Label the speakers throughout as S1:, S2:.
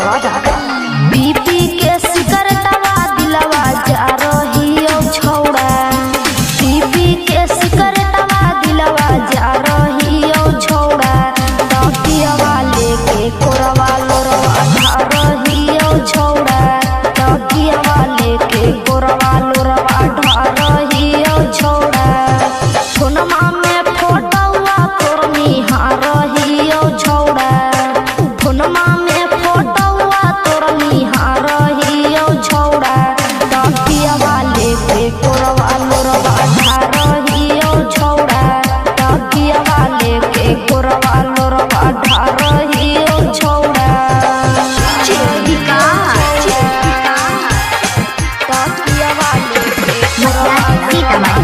S1: Nawada. BP के सिकरटवा दिलवा जा रही ओ छौड़ा, बीपी के सिकरटवा दिलवा जा रही ओ छौड़ा। तकियावा लेके कोरवा लोरवा ढा रही ओ छौड़ा, तकियावा लेके कोरवा लोरवा ढा रही ओ छौड़ा। फोनमा में फोटोवा तोर निहार रही ओ छौड़ा, फोनमा में फोटोवा तोर निहार रही ओ छौड़ा। तकियावा लेके कोरवा लोरवा ढा रही ओ छौड़ा, तकियावा लेके कोरवा लोरवा ढा रही ओ छौड़ा। तकियावा लेके कोरवा लोरवा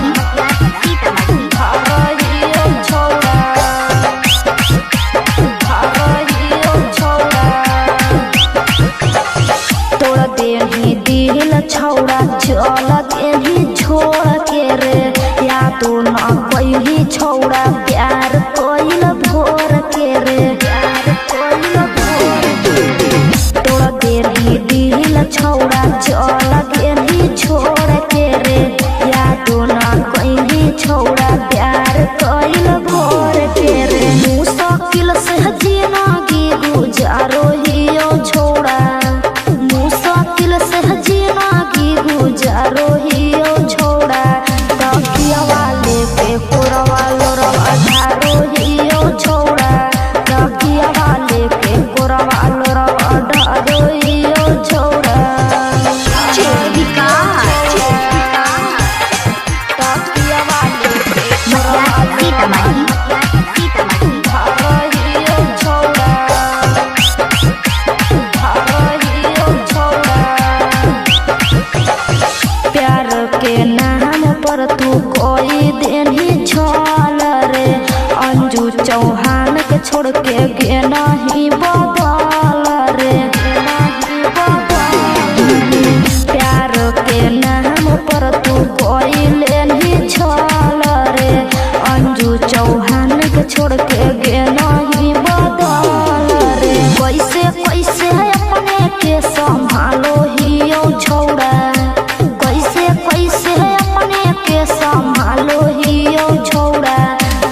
S1: दिल छौड़ा चल देही छोड़ के रे, या तो न कही छौड़ा प्यार कोइल भोर के रे, प्यार कोइल भोर के रे। तोड़ देही दिल छौड़ा चल देही छोड़ के रे, या तो न कही छौड़ा प्यार कोइल भोर के रे। मुश्किल से जिंदगी गुजारो ही ओ छौड़ा, मुश्किल से जिंदगी गुजारो ही ओ छौड़ा। तकियावा लेके कोरवा लोरवा ढारो ही ओ छौड़ा, तकियावा लेके कोरवा लोरवा ढारो ही ओ छौड़ा। तकियावा लेके कोरवा लोरवा ढारो ही ओ छौड़ा, ढारो ही ओ छौड़ा। प्यार के नाम पर तू कोई दिन ही छल रे, अंजू चौहान के छोड़ के गे नहीं बदल रे, नहीं बदल। प्यार के नाम पर तू कोई नहीं छल रे, अंजू चौहान के छोड़ के गे नहीं बदल रे। कैसे कैसे अपने के संभालो ही ओ छौड़ा, कैसे कैसे अपने के संभालो ही ओ छौड़ा।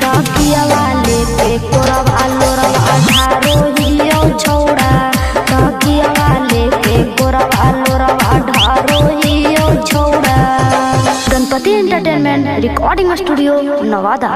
S1: तकियावा लेके कोरवा लोरवा ढारो ही ओ छौड़ा, तकियावा लेके कोरवा लोरवा ढारो ही ओ छौड़ा। Ganpati entertainment recording studio Nawada.